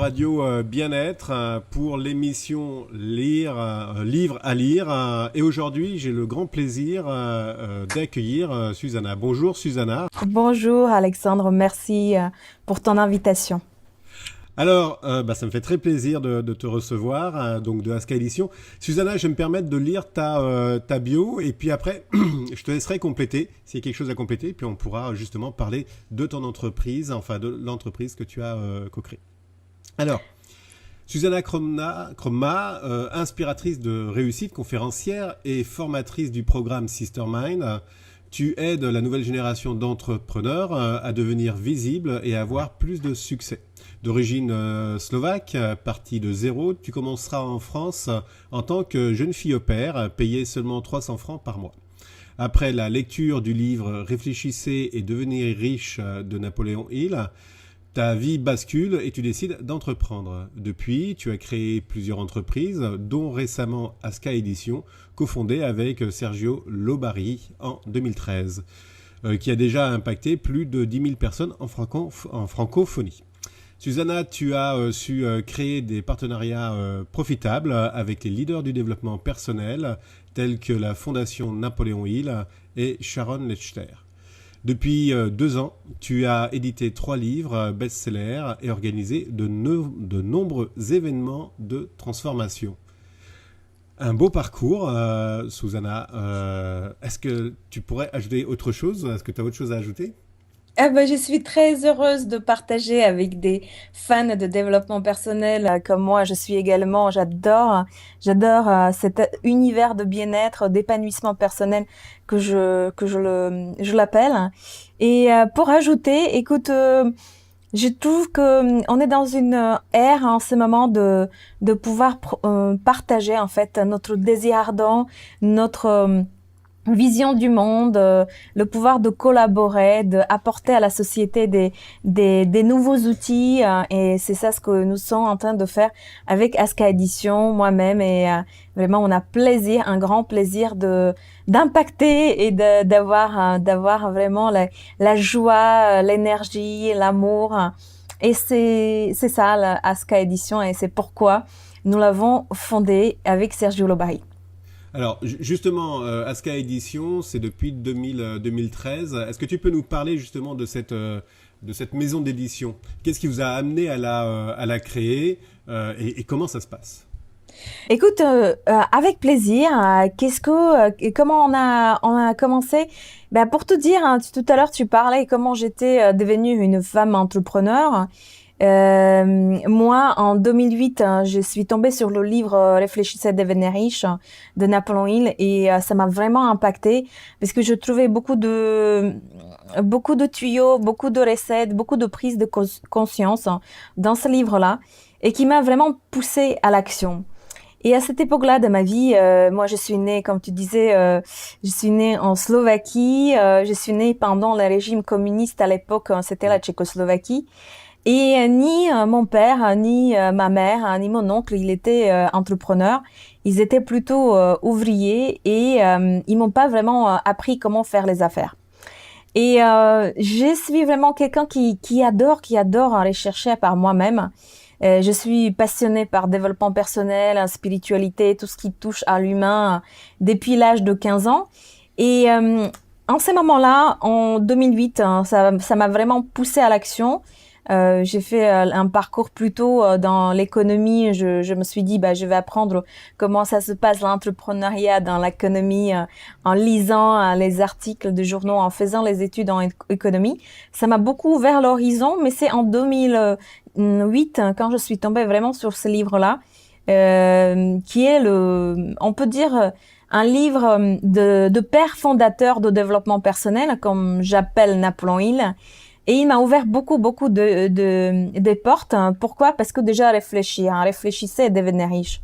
Radio Bien-être pour l'émission Livre à lire. Et aujourd'hui, j'ai le grand plaisir d'accueillir Susanna. Bonjour Susanna. Bonjour Alexandre, merci pour ton invitation. Alors, ça me fait très plaisir de te recevoir, donc de Aska Édition. Susanna, je vais me permettre de lire ta bio et puis après, je te laisserai compléter s'il y a quelque chose à compléter. Puis on pourra justement parler de ton entreprise, enfin de l'entreprise que tu as co-créée. Alors, Susanna Kromma, inspiratrice de réussite, conférencière et formatrice du programme Sistermind, tu aides la nouvelle génération d'entrepreneurs à devenir visibles et à avoir plus de succès. D'origine slovaque, partie de zéro, tu commenceras en France en tant que jeune fille au pair, payée seulement 300 francs par mois. Après la lecture du livre Réfléchissez et devenir riche de Napoléon Hill, ta vie bascule et tu décides d'entreprendre. Depuis, tu as créé plusieurs entreprises, dont récemment Aska Édition, cofondée avec Sergio Lobari en 2013, qui a déjà impacté plus de 10 000 personnes en francophonie. Susanna, tu as su créer des partenariats profitables avec les leaders du développement personnel, tels que la Fondation Napoléon Hill et Sharon Lechter. Depuis 2 ans, tu as édité 3 livres best-sellers et organisé de nombreux événements de transformation. Un beau parcours, Susanna. Est-ce que tu pourrais ajouter autre chose? Est-ce que tu as autre chose à ajouter? Je suis très heureuse de partager avec des fans de développement personnel comme moi. Je suis également, j'adore cet univers de bien-être, d'épanouissement personnel je l'appelle. Et pour ajouter, écoute, je trouve que on est dans une ère en ce moment de pouvoir partager en fait notre désir ardent, notre vision du monde, le pouvoir de collaborer, de apporter à la société des nouveaux outils, et c'est ça ce que nous sommes en train de faire avec Aska Édition, moi-même, et vraiment on a plaisir, un grand plaisir d'impacter et d'avoir vraiment la joie, l'énergie, l'amour, et c'est ça Aska Édition, et c'est pourquoi nous l'avons fondé avec Sergio Lobari. Alors justement, Aska Édition, c'est depuis 2013. Est-ce que tu peux nous parler justement de cette maison d'édition? Qu'est-ce qui vous a amené à la créer et comment ça se passe? Écoute, avec plaisir. Comment on a commencé? Ben pour te dire, hein, tout à l'heure tu parlais comment j'étais devenue une femme entrepreneur. Moi, en 2008, je suis tombée sur le livre Réfléchissez, devenez riche de Napoléon Hill, et ça m'a vraiment impactée parce que je trouvais beaucoup de tuyaux, beaucoup de recettes, beaucoup de prises de conscience dans ce livre-là, et qui m'a vraiment poussée à l'action. Et à cette époque-là de ma vie, moi je suis née, comme tu disais, je suis née en Slovaquie, je suis née pendant le régime communiste à l'époque, c'était la Tchécoslovaquie. Et ni mon père, ni ma mère, ni mon oncle, il était entrepreneur. Ils étaient plutôt ouvriers, et ils m'ont pas vraiment appris comment faire les affaires. Et je suis vraiment quelqu'un qui adore aller chercher par moi-même. Je suis passionnée par développement personnel, spiritualité, tout ce qui touche à l'humain depuis l'âge de 15 ans. Et en ces moments-là, en 2008, hein, ça m'a vraiment poussée à l'action. J'ai fait un parcours plutôt dans l'économie. Je me suis dit, je vais apprendre comment ça se passe l'entrepreneuriat dans l'économie en lisant les articles de journaux, en faisant les études en économie. Ça m'a beaucoup ouvert l'horizon, mais c'est en 2008 quand je suis tombée vraiment sur ce livre-là, qui est on peut dire, un livre de père fondateur de développement personnel, comme j'appelle Napoléon Hill. Et il m'a ouvert beaucoup de portes. Pourquoi? Parce que déjà réfléchissez et devenez riche.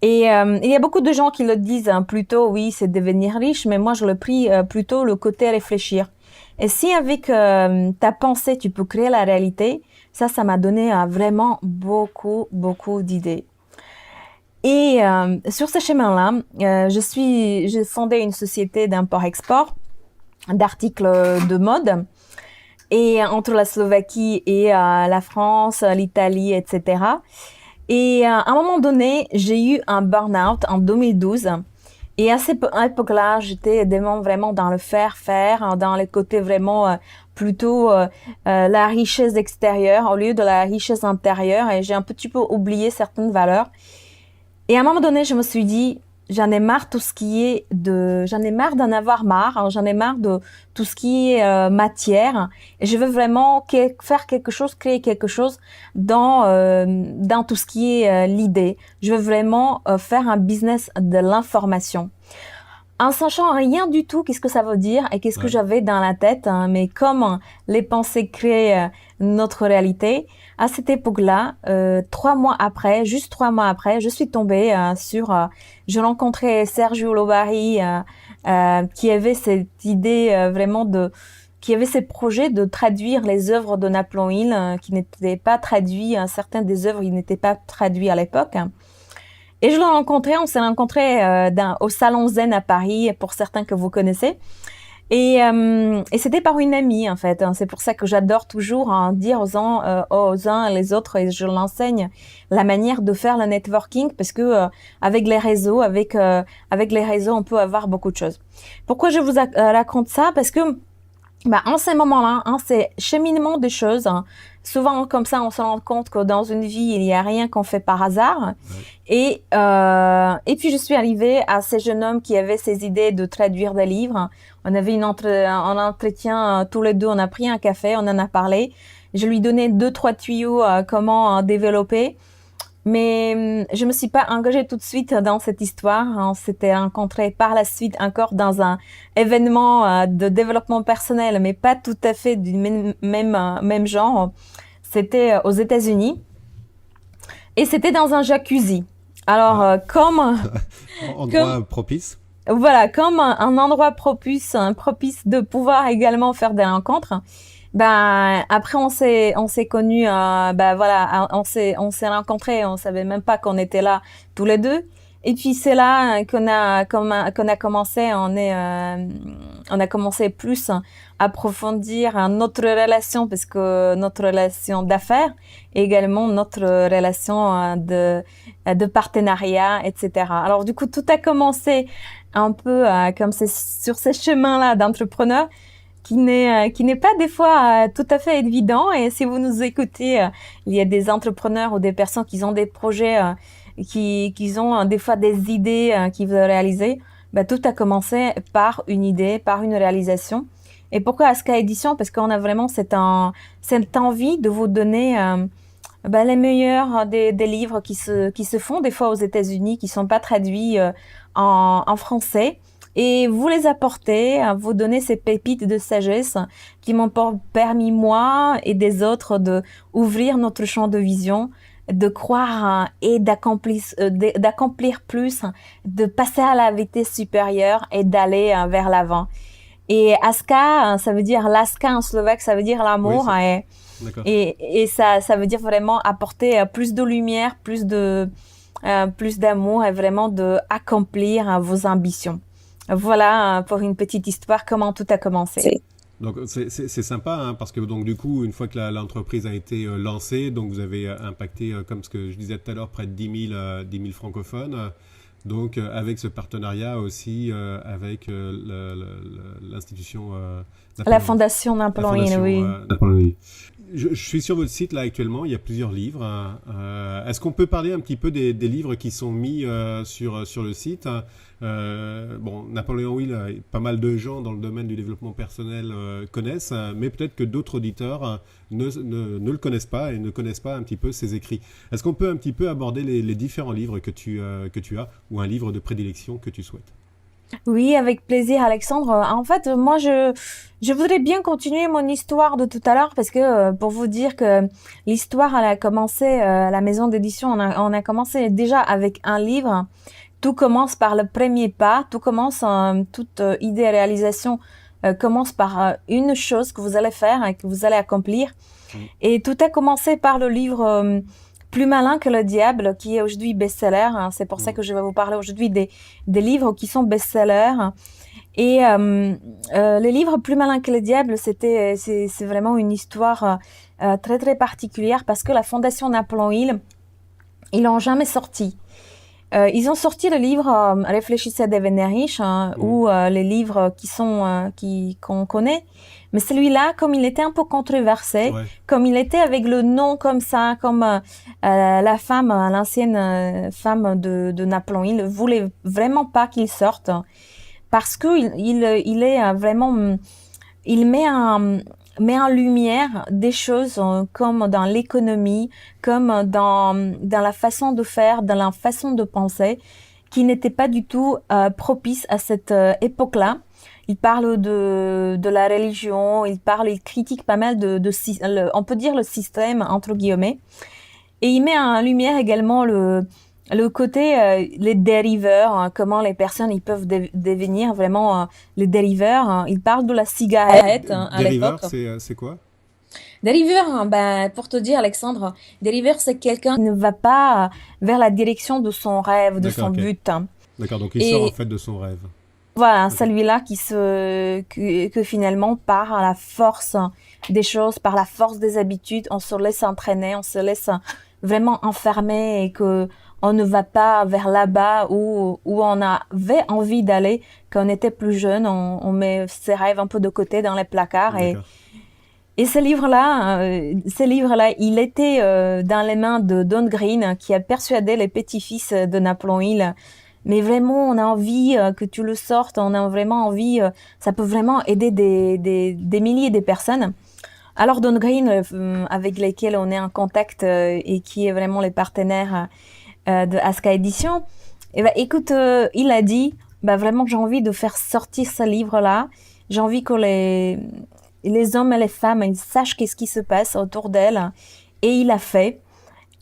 Et il y a beaucoup de gens qui le disent plutôt, oui, c'est devenir riche, mais moi je le pris plutôt le côté réfléchir. Et si avec ta pensée tu peux créer la réalité, ça m'a donné vraiment beaucoup d'idées. Et sur ce chemin-là, j'ai fondé une société d'import-export d'articles de mode. et entre la Slovaquie et la France, l'Italie, etc. Et à un moment donné, j'ai eu un burn-out en 2012. Et à cette époque-là, j'étais vraiment dans le faire, hein, dans les côtés vraiment plutôt la richesse extérieure au lieu de la richesse intérieure. Et j'ai un petit peu oublié certaines valeurs. Et à un moment donné, je me suis dit, j'en ai marre j'en ai marre d'en avoir marre, hein, j'en ai marre de tout ce qui est matière. Et je veux vraiment faire quelque chose, créer quelque chose dans tout ce qui est l'idée. Je veux vraiment faire un business de l'information. En sachant rien du tout, qu'est-ce que ça veut dire et qu'est-ce que j'avais dans la tête, hein, mais comment les pensées créent notre réalité. À cette époque-là, 3 mois après, juste 3 mois après, je suis tombée je rencontrais Sergio Lobari, qui avait cette idée qui avait ces projets de traduire les œuvres de Napoléon Hill, qui n'étaient pas traduits, certaines des œuvres, ils n'étaient pas traduits à l'époque. Et je l'ai rencontré, on s'est rencontré au Salon Zen à Paris, pour certains que vous connaissez. Et c'était par une amie, en fait. C'est pour ça que j'adore toujours dire aux uns et les autres, et je l'enseigne, la manière de faire le networking, parce que avec les réseaux, on peut avoir beaucoup de choses. Pourquoi je vous raconte ça? Parce que en ces moments-là, c'est cheminement des choses. Souvent, comme ça, on se rend compte que dans une vie, il n'y a rien qu'on fait par hasard. Ouais. Et puis, je suis arrivée à ces jeunes hommes qui avaient ces idées de traduire des livres. On avait un entretien tous les deux. On a pris un café, on en a parlé. Je lui donnais 2-3 tuyaux comment développer. Mais je me suis pas engagée tout de suite dans cette histoire. On s'était rencontrés par la suite encore dans un événement de développement personnel, mais pas tout à fait du même genre. C'était aux États-Unis et c'était dans un jacuzzi. Alors comme endroit propice. Voilà, comme un endroit propice de pouvoir également faire des rencontres. Après on s'est connus, voilà, on s'est rencontrés, on savait même pas qu'on était là tous les deux. Et puis c'est là qu'on a commencé, on a commencé plus à approfondir notre relation, parce que notre relation d'affaires et également notre relation de partenariat, etc. Alors du coup tout a commencé un peu comme c'est sur ce chemin-là d'entrepreneur qui n'est pas des fois tout à fait évident. Et si vous nous écoutez, il y a des entrepreneurs ou des personnes qui ont des projets, qui ont des fois des idées qu'ils veulent réaliser. Tout a commencé par une idée, par une réalisation. Et pourquoi Aska Édition? Parce qu'on a vraiment cette envie de vous donner les meilleurs des livres qui se font des fois aux États-Unis, qui sont pas traduits en français. Et vous les apporter, vous donner ces pépites de sagesse qui m'ont permis, moi et des autres, de ouvrir notre champ de vision, de croire et d'accomplir plus, de passer à la vitesse supérieure et d'aller vers l'avant. Et Aska, ça veut dire Laska en slovaque, ça veut dire l'amour. Oui, et ça veut dire vraiment apporter plus de lumière, plus d'amour et vraiment d'accomplir vos ambitions. Voilà pour une petite histoire, comment tout a commencé. Donc c'est sympa, parce que donc du coup, une fois que l'entreprise a été lancée, donc vous avez impacté, comme ce que je disais tout à l'heure, près de 10 000 francophones. Donc avec ce partenariat aussi avec l'institution la Fondation Napoléon Hill, oui. Je suis sur votre site là actuellement, il y a plusieurs livres. Est-ce qu'on peut parler un petit peu des livres qui sont mis sur le site? Napoléon Hill, pas mal de gens dans le domaine du développement personnel connaissent, mais peut-être que d'autres auditeurs ne le connaissent pas et ne connaissent pas un petit peu ses écrits. Est-ce qu'on peut un petit peu aborder les différents livres que tu as, ou un livre de prédilection que tu souhaites? Oui, avec plaisir, Alexandre. En fait, moi, je voudrais bien continuer mon histoire de tout à l'heure, parce que pour vous dire que l'histoire, elle a commencé, la maison d'édition, on a commencé déjà avec un livre. Tout commence par le premier pas, toute idée et réalisation commence par une chose que vous allez faire et que vous allez accomplir. Et tout a commencé par le livre Plus malin que le diable, qui est aujourd'hui best-seller. C'est pour ça que je vais vous parler aujourd'hui des livres qui sont best-sellers. Et le livre Plus malin que le diable, c'est vraiment une histoire très très particulière parce que la Fondation Napoléon Hill, ils l'ont jamais sorti. Ils ont sorti le livre Réfléchissez à devenir riche, hein, ou les livres qu'on connaît. Mais celui-là, comme il était un peu controversé, Ouais. comme il était avec le nom comme ça, comme la femme, l'ancienne femme de Napoléon Hill, voulait vraiment pas qu'il sorte parce que il est vraiment, il met en lumière des choses comme dans l'économie, comme dans la façon de faire, dans la façon de penser, qui n'étaient pas du tout propices à cette époque-là. Il parle de la religion, il critique pas mal on peut dire le système entre guillemets, et il met en lumière également le côté les dériveurs, hein, comment les personnes ils peuvent devenir vraiment les dériveurs. Hein. Il parle de la cigarette hein, à l'époque. Dériveur, c'est quoi? Dériveur, hein, ben, pour te dire, Alexandre, dériveur, c'est quelqu'un qui ne va pas vers la direction de son rêve, de D'accord, son ok. but. Hein. D'accord, donc il sort en Et fait de son rêve. voilà, Ok. celui-là que finalement, par la force des choses, par la force des habitudes, on se laisse entraîner, on se laisse vraiment enfermer et que on ne va pas vers là-bas où on avait envie d'aller quand on était plus jeune. On met ses rêves un peu de côté dans les placards D'accord. et ce livre-là, il était dans les mains de Don Green, qui a persuadé les petits-fils de Napoléon Hill. Mais vraiment, on a envie que tu le sortes, on a vraiment envie, ça peut vraiment aider des milliers de personnes. Alors Don Green, avec lesquels on est en contact et qui est vraiment les partenaires de Aska Édition, eh ben, écoute, il a dit, bah, vraiment, j'ai envie de faire sortir ce livre-là. J'ai envie que les hommes et les femmes ils sachent qu'est-ce qui se passe autour d'elles. Et il a fait.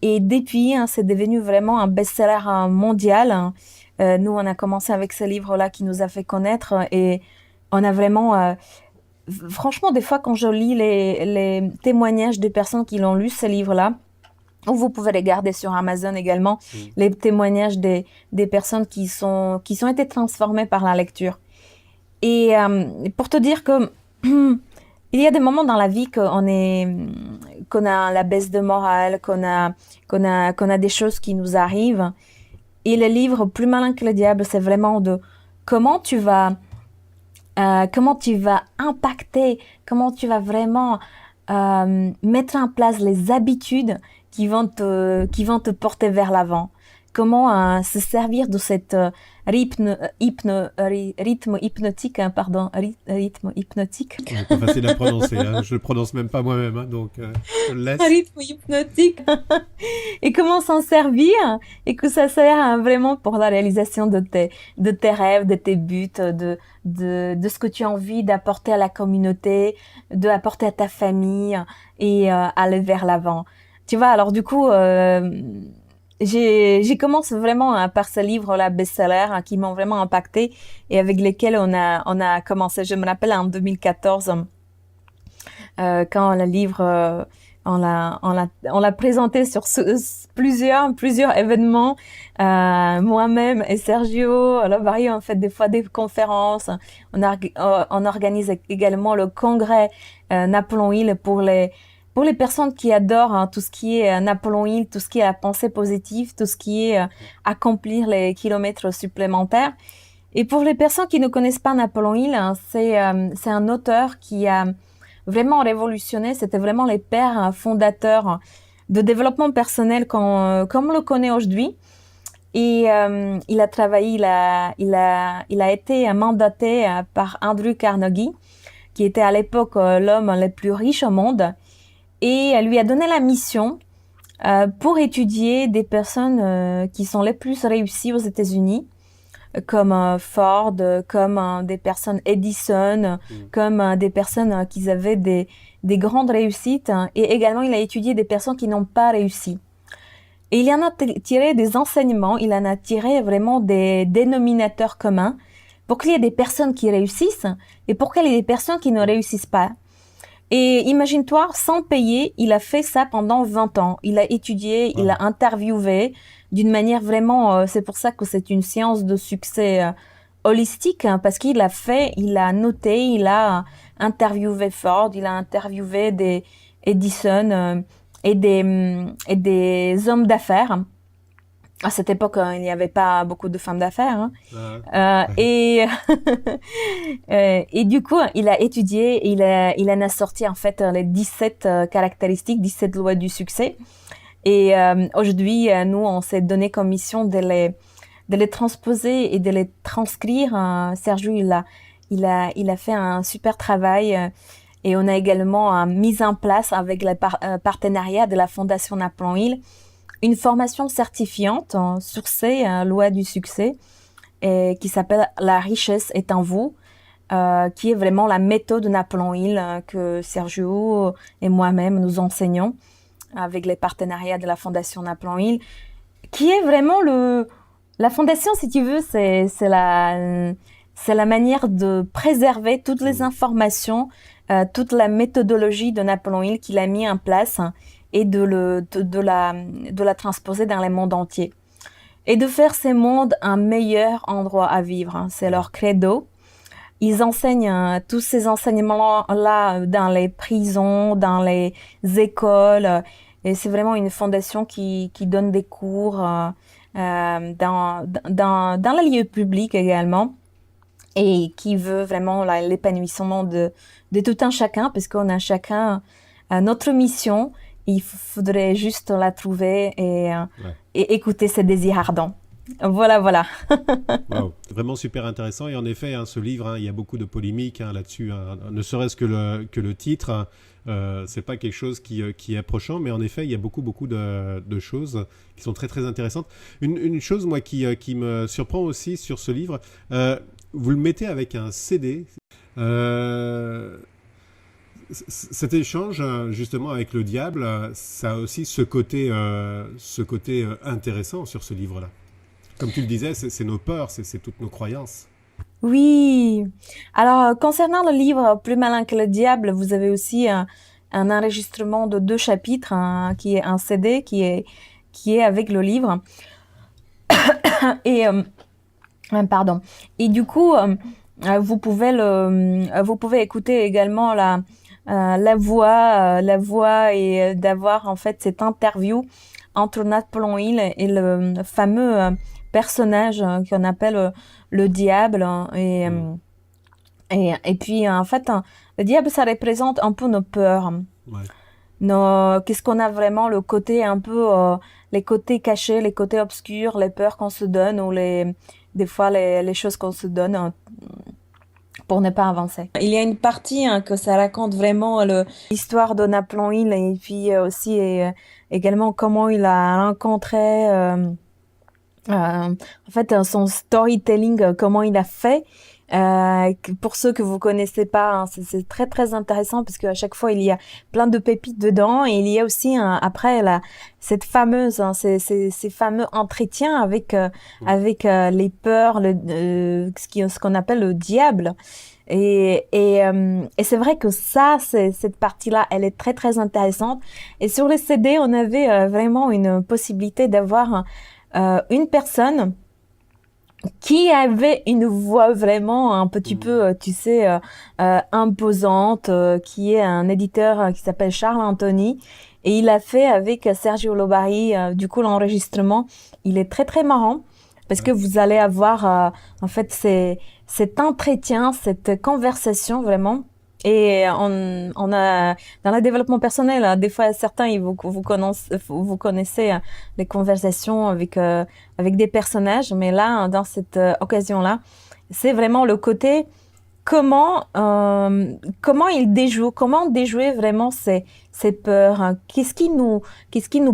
Et depuis, hein, c'est devenu vraiment un best-seller mondial. Hein. Nous, on a commencé avec ce livre-là qui nous a fait connaître et on a vraiment... franchement, des fois, quand je lis les témoignages des personnes qui l'ont lu, ce livre-là, ou vous pouvez les garder sur Amazon également, les témoignages des personnes qui ont été transformées par la lecture. Et pour te dire que il y a des moments dans la vie qu'on a la baisse de morale, qu'on a des choses qui nous arrivent. Et le livre Plus malin que le diable, c'est vraiment de comment comment tu vas impacter, comment tu vas vraiment mettre en place les habitudes qui vont te porter vers l'avant. Comment se servir de cette rythme hypnotique, hein, pardon, rythme hypnotique. Ouais, pas facile à prononcer, hein. Je le prononce même pas moi-même, hein, donc je le Un laisse. rythme hypnotique. Et comment s'en servir et que ça sert vraiment pour la réalisation de tes rêves, de tes buts, de ce que tu as envie d'apporter à la communauté, d'apporter à ta famille et aller vers l'avant. Tu vois, alors du coup, j'ai commencé vraiment par ce livre-là, best-seller, hein, qui m'ont vraiment impacté et avec lesquels on a commencé. Je me rappelle en 2014, quand le livre, on l'a présenté sur plusieurs événements. Moi-même et Sergio Lavary, on fait des fois des conférences. On organise également le congrès Napoléon Hill pour les personnes qui adorent hein, tout ce qui est Napoléon Hill, tout ce qui est la pensée positive, tout ce qui est accomplir les kilomètres supplémentaires. Et pour les personnes qui ne connaissent pas Napoléon Hill, hein, c'est un auteur qui a vraiment révolutionné. C'était vraiment les pères fondateurs de développement personnel comme on le connaît aujourd'hui. Et il a travaillé, il a été mandaté par Andrew Carnegie, qui était à l'époque l'homme le plus riche au monde. Et elle lui a donné la mission pour étudier des personnes qui sont les plus réussies aux États-Unis, comme Ford, comme des personnes Edison, comme des personnes qui avaient des grandes réussites. Hein, et également, il a étudié des personnes qui n'ont pas réussi. Et il en a tiré des enseignements, il en a tiré vraiment des dénominateurs communs pour qu'il y ait des personnes qui réussissent et pour qu'il y ait des personnes qui ne réussissent pas. Et imagine-toi, sans payer, il a fait ça pendant 20 ans. Il a étudié, il a interviewé d'une manière vraiment... c'est pour ça que c'est une science de succès holistique, hein, parce qu'il a fait, il a noté, il a interviewé Ford, il a interviewé des Edison et des hommes d'affaires. À cette époque, il n'y avait pas beaucoup de femmes d'affaires, hein. Ouais. Et du coup, il a étudié, il en a sorti en fait les 17 caractéristiques, 17 lois du succès. Et aujourd'hui, nous, on s'est donné comme mission de les transposer et de les transcrire. Sergio, il a fait un super travail. Et on a également mis en place avec le partenariat de la Fondation Napoléon Hill une formation certifiante sur ces lois du succès et qui s'appelle La richesse est en vous, qui est vraiment la méthode Napoléon Hill que Sergio et moi-même nous enseignons avec les partenariats de la Fondation Napoléon Hill, qui est vraiment la fondation, si tu veux, c'est la manière de préserver toutes les informations, toute la méthodologie de Napoléon Hill qu'il a mis en place et de la transposer dans le monde entier. Et de faire ces mondes un meilleur endroit à vivre, hein. C'est leur credo. Ils enseignent tous ces enseignements-là dans les prisons, dans les écoles. Et c'est vraiment une fondation qui donne des cours dans les lieux publics également. Et qui veut vraiment l'épanouissement de tout un chacun, puisqu'on a chacun notre mission. Il faudrait juste la trouver et écouter ses désirs ardents. Voilà, voilà. Wow. Vraiment super intéressant. Et en effet, hein, ce livre, hein, il y a beaucoup de polémiques hein, là-dessus. Hein. Ne serait-ce que le titre, c'est pas quelque chose qui est approchant, mais en effet, il y a beaucoup de choses qui sont très très intéressantes. Une chose, moi, qui me surprend aussi sur ce livre, vous le mettez avec un CD. Cet échange, justement, avec le diable, ça a aussi ce côté intéressant sur ce livre-là. Comme tu le disais, c'est nos peurs, c'est toutes nos croyances. Oui. Alors, concernant le livre Plus malin que le diable, vous avez aussi un enregistrement de 2 chapitres, qui est un CD qui est avec le livre. Et pardon. Et du coup, vous pouvez écouter également la voix et d'avoir en fait cette interview entre Napoléon Hill et le fameux personnage qu'on appelle le diable. Et puis en fait, le diable, ça représente un peu nos peurs. Ouais. Qu'est-ce qu'on a vraiment, le côté un peu, les côtés cachés, les côtés obscurs, les peurs qu'on se donne ou des fois les choses qu'on se donne pour ne pas avancer. Il y a une partie que ça raconte vraiment l'histoire de Napoléon Hill et puis aussi également comment il a rencontré en fait son storytelling, comment il a fait. Pour ceux que vous connaissez pas, hein, c'est très très intéressant parce qu'à chaque fois il y a plein de pépites dedans et il y a aussi après cette fameuse, hein, ces fameux entretiens avec les peurs, ce qu'on appelle le diable. Et c'est vrai que cette partie-là, elle est très très intéressante. Et sur le CD, on avait vraiment une possibilité d'avoir une personne qui avait une voix vraiment un petit peu, tu sais, imposante, qui est un éditeur qui s'appelle Charles Anthony. Et il a fait avec Sergio Lobari, du coup, l'enregistrement. Il est très, très marrant parce que vous allez avoir, en fait, cet entretien, cette conversation vraiment. Et on a dans le développement personnel, hein, des fois certains vous connaissez les conversations avec des personnages, mais là dans cette occasion-là, c'est vraiment le côté comment déjouer vraiment ces peurs, hein. Qu'est-ce qui nous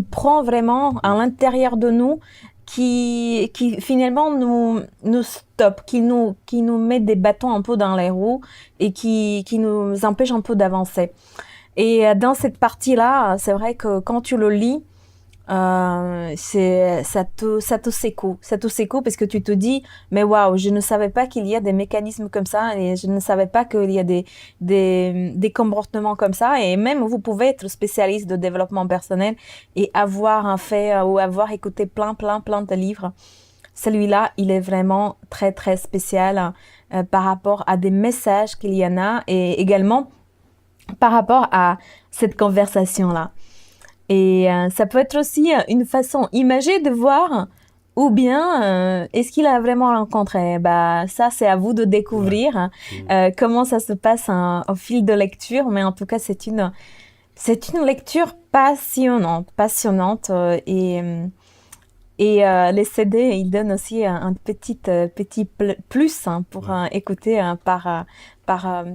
prend vraiment à l'intérieur de nous qui finalement nous stoppe, qui nous met des bâtons un peu dans les roues et qui nous empêche un peu d'avancer. Et dans cette partie-là, c'est vrai que quand tu le lis, ça te secoue parce que tu te dis mais waouh, je ne savais pas qu'il y a des mécanismes comme ça et je ne savais pas qu'il y a des comportements comme ça. Et même vous pouvez être spécialiste de développement personnel et avoir fait ou avoir écouté plein de livres celui-là, il est vraiment très, très spécial par rapport à des messages qu'il y en a et également par rapport à cette conversation-là. Et ça peut être aussi une façon imagée de voir ou bien est-ce qu'il a vraiment rencontré? Bah ça c'est à vous de Ouais. découvrir Mm. comment ça se passe au fil de lecture, mais en tout cas c'est une lecture passionnante, passionnante les CD ils donnent aussi un petit plus pour Ouais. écouter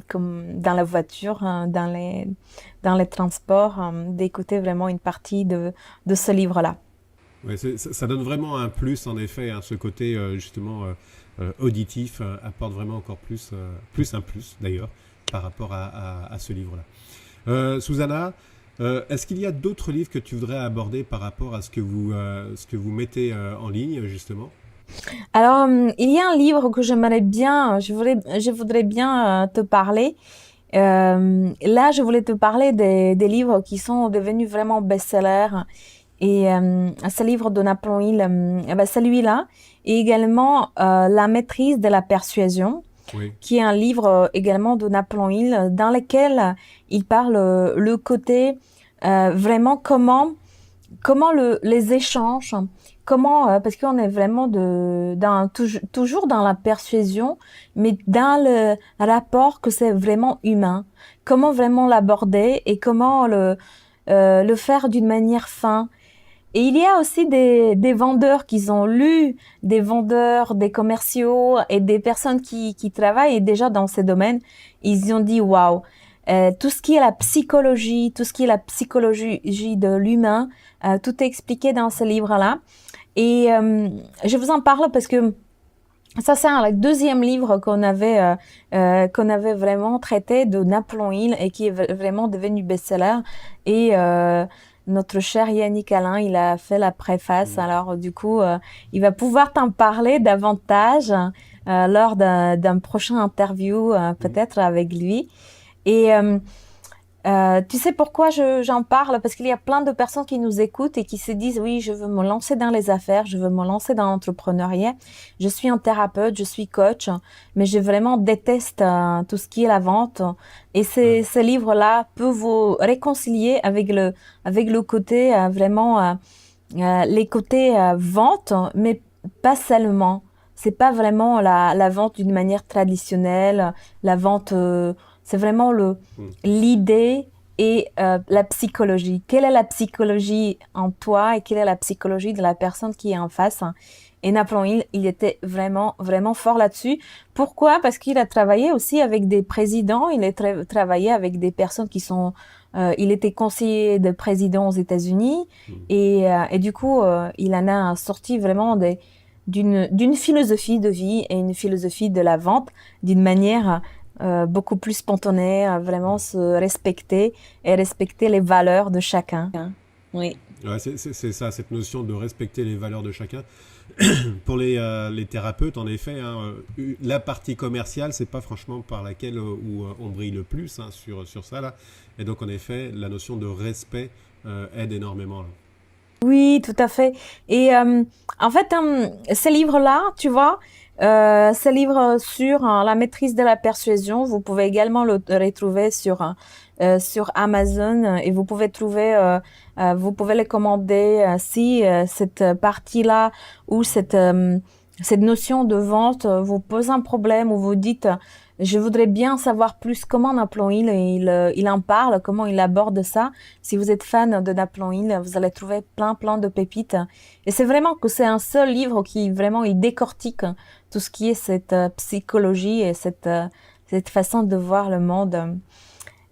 comme dans la voiture, dans les transports, d'écouter vraiment une partie de ce livre-là. Ouais, ça donne vraiment un plus, en effet, hein, ce côté justement auditif apporte vraiment encore plus, plus un plus d'ailleurs, par rapport à ce livre-là. Susanna, est-ce qu'il y a d'autres livres que tu voudrais aborder par rapport à ce que vous mettez en ligne, justement? Alors, il y a un livre que j'aimerais bien, je voudrais bien te parler. Là, je voulais te parler des livres qui sont devenus vraiment best-sellers. Et ce livre de Napoléon Hill, eh ben, celui-là, et également La maîtrise de la persuasion, Oui, qui est un livre également de Napoléon Hill, dans lequel il parle le côté vraiment comment les échanges, comment parce qu'on est vraiment toujours dans la persuasion, mais dans le rapport que c'est vraiment humain, comment vraiment l'aborder et comment le faire d'une manière fin. Et il y a aussi des vendeurs qui ont lu, des vendeurs, des commerciaux et des personnes qui travaillent déjà dans ces domaines. Ils ont dit waouh, tout ce qui est la psychologie, tout ce qui est la psychologie de l'humain, tout est expliqué dans ce livre-là. Et je vous en parle parce que ça, c'est le deuxième livre qu'on avait vraiment traité de Napoléon Hill et qui est vraiment devenu best-seller. Et notre cher Yannick Alain, il a fait la préface. mm, Alors, du coup, il va pouvoir t'en parler davantage lors d'un prochain interview, mm. peut-être avec lui. Et tu sais pourquoi j'en parle? Parce qu'il y a plein de personnes qui nous écoutent et qui se disent, oui, je veux me lancer dans les affaires, je veux me lancer dans l'entrepreneuriat. Je suis un thérapeute, je suis coach, mais je vraiment déteste tout ce qui est la vente. Et Ouais. ce livre-là peut vous réconcilier avec le côté vraiment, les côtés vente, mais pas seulement. C'est pas vraiment la vente d'une manière traditionnelle, la vente, c'est vraiment Mm. l'idée et la psychologie. Quelle est la psychologie en toi et quelle est la psychologie de la personne qui est en face? Et Napoléon Hill, il était vraiment, vraiment fort là-dessus. Pourquoi? Parce qu'il a travaillé aussi avec des présidents, il a travaillé avec des personnes qui sont... il était conseiller de président aux États-Unis Mm. et du coup, il en a sorti vraiment d'une philosophie de vie et une philosophie de la vente d'une manière beaucoup plus spontanée, vraiment Ouais. se respecter et respecter les valeurs de chacun. Oui. Ouais, c'est ça, cette notion de respecter les valeurs de chacun. Pour les thérapeutes, en effet, hein, la partie commerciale, c'est pas franchement par laquelle où on brille le plus hein, sur ça là. Et donc, en effet, la notion de respect aide énormément là. Oui, tout à fait. Et en fait, ce livre-là, tu vois, ce livre sur la maîtrise de la persuasion, vous pouvez également le retrouver sur Amazon et vous pouvez le commander si cette partie-là ou cette notion de vente vous pose un problème ou vous dites je voudrais bien savoir plus comment Napoléon Hill il en parle, comment il aborde ça. Si vous êtes fan de Napoléon Hill, vous allez trouver plein de pépites. Et c'est vraiment que c'est un seul livre qui vraiment il décortique tout ce qui est cette psychologie et cette façon de voir le monde.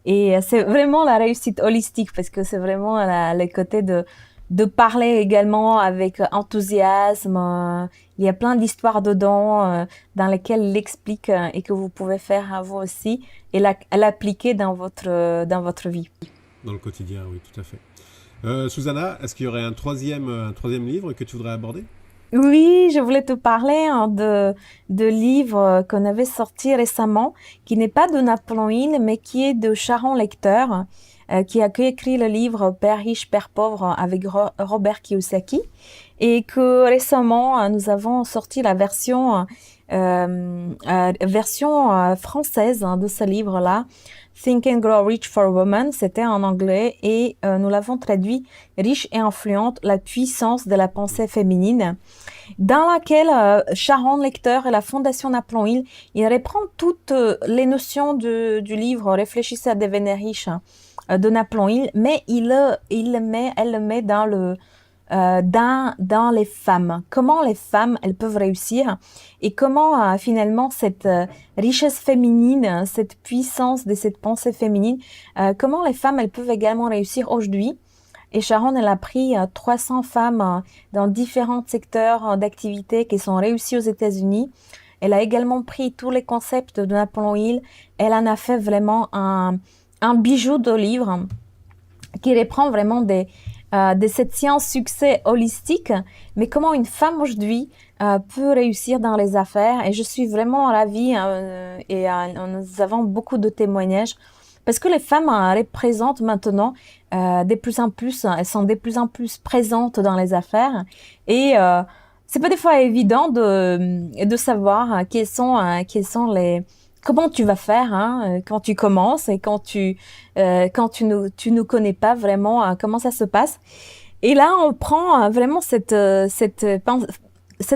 Et c'est vraiment la réussite holistique parce que c'est vraiment le côté de parler également avec enthousiasme. Il y a plein d'histoires dedans dans lesquelles il explique et que vous pouvez faire à vous aussi et l'appliquer dans votre vie. Dans le quotidien, oui, tout à fait. Susanna, est-ce qu'il y aurait un troisième livre que tu voudrais aborder? Oui, je voulais te parler de livres qu'on avait sortis récemment, qui n'est pas de Napoléon Hill, mais qui est de Sharon Lecter. qui a écrit le livre Père riche, Père pauvre avec Robert Kiyosaki, et que récemment nous avons sorti la version française de ce livre-là, Think and Grow Rich for Women, c'était en anglais, et nous l'avons traduit Riche et influente, la puissance de la pensée féminine, dans laquelle Sharon Lecter et la Fondation Napoléon Hill, il reprend toutes les notions du livre Réfléchissez à devenir riche de Napoléon Hill, mais elle le met dans les femmes. Comment les femmes, elles peuvent réussir et comment finalement cette richesse féminine, cette puissance de cette pensée féminine, comment les femmes, elles peuvent également réussir aujourd'hui. Et Sharon, elle a pris 300 femmes dans différents secteurs d'activité qui sont réussies aux États-Unis. Elle a également pris tous les concepts de Napoléon Hill. Elle en a fait vraiment un bijou de livre qui reprend vraiment de cette science succès holistique, mais comment une femme aujourd'hui peut réussir dans les affaires. Et je suis vraiment ravie et nous avons beaucoup de témoignages parce que les femmes représentent maintenant de plus en plus, elles sont de plus en plus présentes dans les affaires et c'est pas des fois évident de savoir quels sont les comment tu vas faire quand tu commences et quand tu ne connais pas vraiment comment ça se passe. Et là, on prend vraiment cette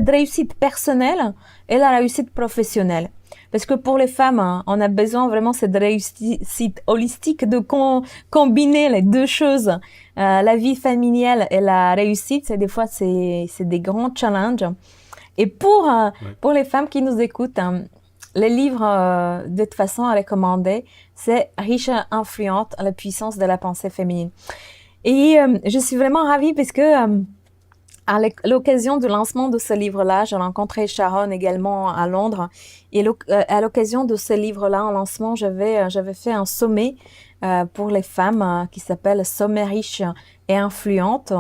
réussite personnelle et la réussite professionnelle. Parce que pour les femmes, on a besoin vraiment cette réussite holistique de combiner les deux choses, la vie familiale et la réussite. Des fois, c'est des grands challenges. Et pour les femmes qui nous écoutent, les livres de toute façon à recommander, c'est Riche et influente, la puissance de la pensée féminine. Et je suis vraiment ravie parce que à l'occasion du lancement de ce livre-là, j'ai rencontré Sharon également à Londres. Et à l'occasion de ce livre-là, en lancement, j'avais fait un sommet pour les femmes qui s'appelle Sommet riche et influente.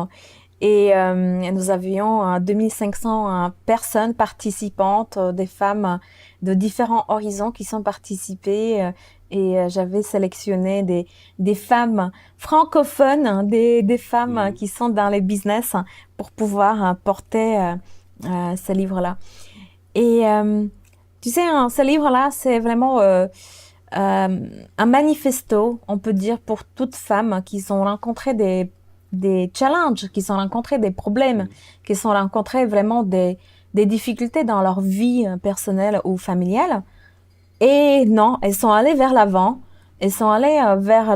Et nous avions 2500 personnes participantes, des femmes de différents horizons qui sont participées. Et j'avais sélectionné des femmes francophones, des femmes qui sont dans les business pour pouvoir porter ce livre-là. Et tu sais, ce livre-là, c'est vraiment un manifesto, on peut dire, pour toutes femmes qui ont rencontré des challenges, qui ont rencontré des problèmes, qui ont rencontré vraiment des difficultés dans leur vie personnelle ou familiale. Et non, elles sont allées vers l'avant, elles sont allées vers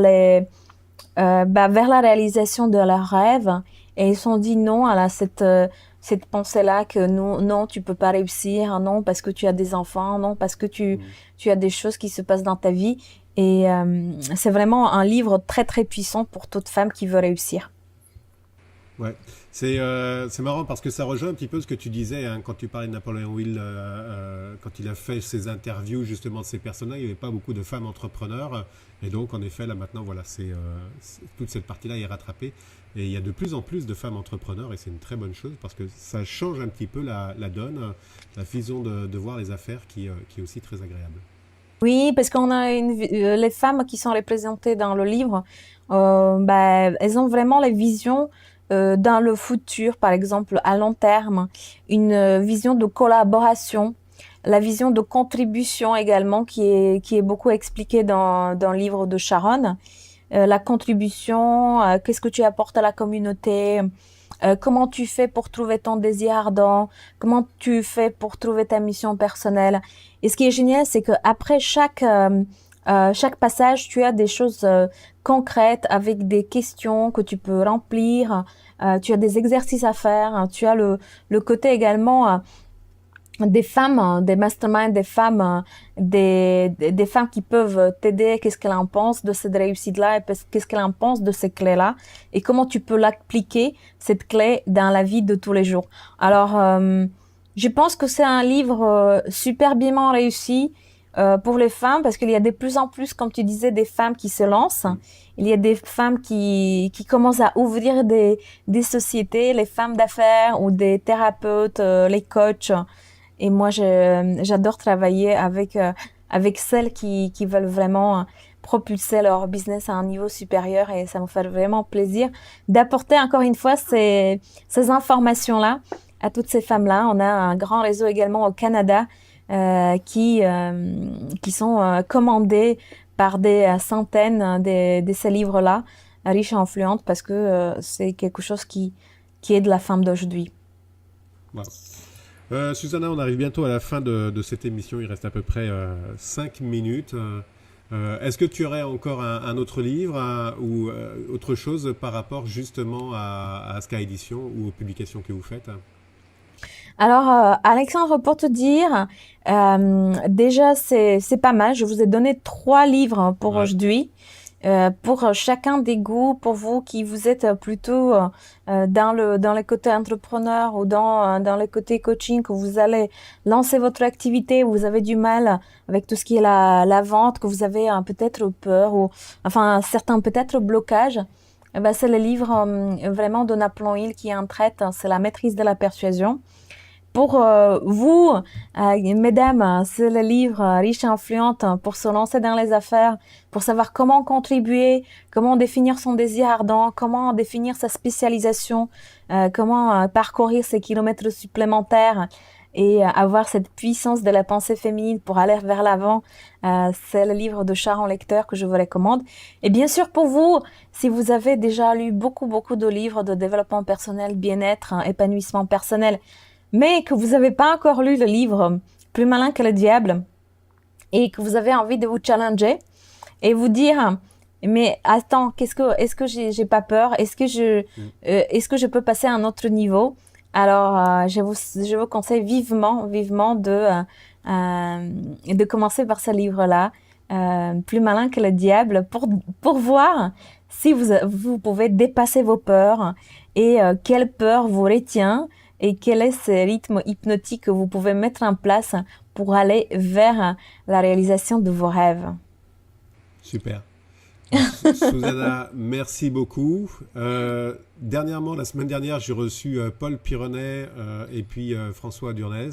la réalisation de leurs rêves et elles se sont dit non à cette pensée-là que non, tu peux pas réussir, non, parce que tu as des enfants, non, parce que tu as des choses qui se passent dans ta vie. Et c'est vraiment un livre très, très puissant pour toute femme qui veut réussir. Ouais, c'est marrant parce que ça rejoint un petit peu ce que tu disais quand tu parlais de Napoléon Hill, quand il a fait ses interviews justement de ces personnes-là, il n'y avait pas beaucoup de femmes entrepreneurs et donc en effet là maintenant voilà, toute cette partie-là est rattrapée et il y a de plus en plus de femmes entrepreneurs et c'est une très bonne chose parce que ça change un petit peu la donne, la vision de voir les affaires qui est aussi très agréable. Oui, parce qu'on a les femmes qui sont représentées dans le livre, elles ont vraiment les visions dans le futur, par exemple, à long terme, une vision de collaboration, la vision de contribution également qui est beaucoup expliquée dans le livre de Sharon. La contribution, qu'est-ce que tu apportes à la communauté, comment tu fais pour trouver ton désir ardent, comment tu fais pour trouver ta mission personnelle. Et ce qui est génial, c'est qu'après chaque passage, tu as des choses concrètes avec des questions que tu peux remplir. Tu as des exercices à faire. Tu as le côté également des femmes, des masterminds, des femmes qui peuvent t'aider. Qu'est-ce qu'elles en pensent de cette réussite-là et qu'est-ce qu'elles en pensent de ces clés-là et comment tu peux l'appliquer, cette clé, dans la vie de tous les jours. Alors, je pense que c'est un livre super bien réussi pour les femmes parce qu'il y a de plus en plus, comme tu disais, des femmes qui se lancent. Il y a des femmes qui commencent à ouvrir des sociétés, les femmes d'affaires ou des thérapeutes, les coachs. Et moi, j'adore travailler avec celles qui veulent vraiment propulser leur business à un niveau supérieur et ça me fait vraiment plaisir d'apporter encore une fois ces informations-là à toutes ces femmes-là. On a un grand réseau également au Canada qui sont commandés par des centaines de ces livres-là, riches et influentes, parce que c'est quelque chose qui aide la femme d'aujourd'hui. Wow. Susanna, on arrive bientôt à la fin de cette émission. Il reste à peu près 5 minutes. Est-ce que tu aurais encore un autre livre ou autre chose par rapport justement à Aska Édition ou aux publications que vous faites? Alors, Alexandre, pour te dire, déjà, c'est pas mal. Je vous ai donné 3 livres pour aujourd'hui. Pour chacun des goûts, pour vous qui vous êtes plutôt dans le côté entrepreneur ou dans le côté coaching, que vous allez lancer votre activité, vous avez du mal avec tout ce qui est la vente, que vous avez peut-être peur ou enfin certains peut-être blocages, c'est le livre vraiment de Napoléon Hill qui en traite, c'est la maîtrise de la persuasion. Pour vous, mesdames, c'est le livre Riche et influente pour se lancer dans les affaires, pour savoir comment contribuer, comment définir son désir ardent, comment définir sa spécialisation, comment parcourir ses kilomètres supplémentaires et avoir cette puissance de la pensée féminine pour aller vers l'avant. C'est le livre de Sharon Lechter que je vous recommande. Et bien sûr, pour vous, si vous avez déjà lu beaucoup de livres de développement personnel, bien-être, épanouissement personnel, mais que vous n'avez pas encore lu le livre Plus malin que le diable et que vous avez envie de vous challenger et vous dire mais attends, est-ce que j'ai pas peur, est-ce que je peux passer à un autre niveau? Alors je vous conseille vivement de commencer par ce livre-là, Plus malin que le diable, pour voir si vous pouvez dépasser vos peurs et quelle peur vous retient. Et quel est ce rythme hypnotique que vous pouvez mettre en place pour aller vers la réalisation de vos rêves? Super. Susanna, merci beaucoup. Dernièrement, la semaine dernière, j'ai reçu Paul Pironnet et puis François Durnez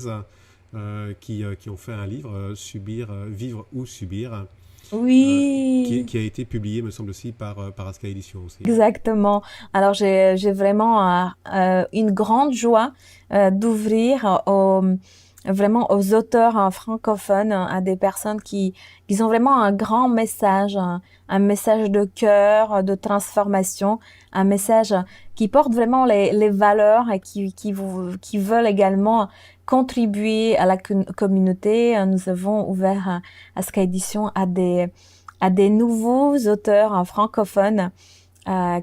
qui ont fait un livre, Vivre ou Subir. Oui. Qui a été publié, me semble-t-il, par Aska Édition aussi. Exactement. Alors, j'ai vraiment une grande joie d'ouvrir vraiment aux auteurs francophones, à des personnes qui ont vraiment un grand message, un message de cœur, de transformation, un message qui porte vraiment les valeurs et qui veulent également contribuer à la communauté. Nous avons ouvert Aska Édition à des nouveaux auteurs francophones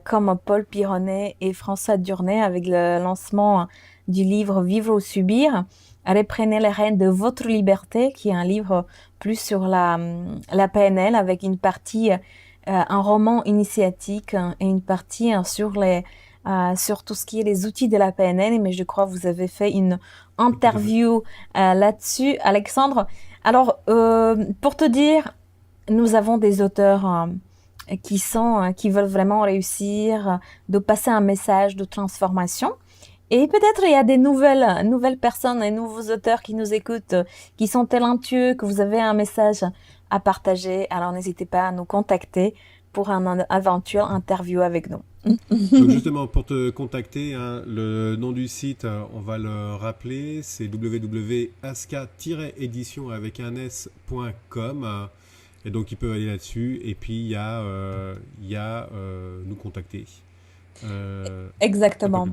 comme Paul Pironnet et François Durnay avec le lancement du livre Vivre ou Subir. Reprenez les rênes de votre liberté, qui est un livre plus sur la PNL avec une partie, un roman initiatique et une partie sur tout ce qui est les outils de la PNL. Mais je crois que vous avez fait une interview là-dessus, Alexandre. Alors, pour te dire, nous avons des auteurs qui veulent vraiment réussir, de passer un message de transformation. Et peut-être il y a des nouvelles personnes et nouveaux auteurs qui nous écoutent, qui sont talentueux, que vous avez un message à partager. Alors n'hésitez pas à nous contacter pour un éventuel interview avec nous. Donc justement, pour te contacter, le nom du site, on va le rappeler, c'est www.aska-édition avec un s.com. Et donc ils peuvent aller là-dessus et puis il y a nous contacter. Exactement.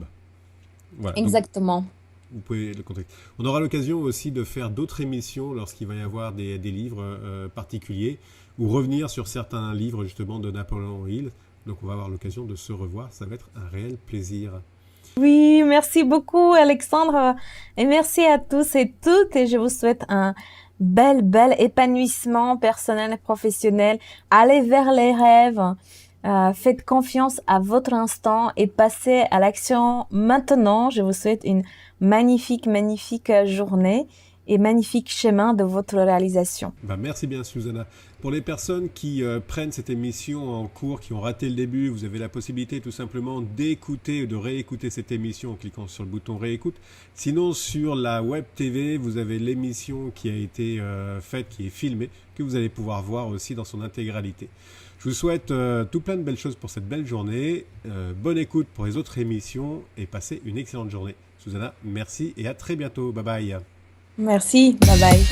Voilà, exactement. Vous pouvez le contacter. On aura l'occasion aussi de faire d'autres émissions lorsqu'il va y avoir des livres particuliers ou revenir sur certains livres justement de Napoléon Hill. Donc on va avoir l'occasion de se revoir. Ça va être un réel plaisir. Oui, merci beaucoup Alexandre et merci à tous et toutes et je vous souhaite un bel épanouissement personnel et professionnel. Allez vers les rêves. Faites confiance à votre instant et passez à l'action maintenant. Je vous souhaite une magnifique journée et magnifique chemin de votre réalisation. Merci bien Susanna. Pour les personnes qui prennent cette émission en cours, qui ont raté le début, vous avez la possibilité tout simplement d'écouter ou de réécouter cette émission en cliquant sur le bouton réécoute. Sinon, sur la web TV, vous avez l'émission qui a été faite, qui est filmée, que vous allez pouvoir voir aussi dans son intégralité. Je vous souhaite tout plein de belles choses pour cette belle journée. Bonne écoute pour les autres émissions et passez une excellente journée. Susanna, merci et à très bientôt. Bye bye. Merci, bye bye.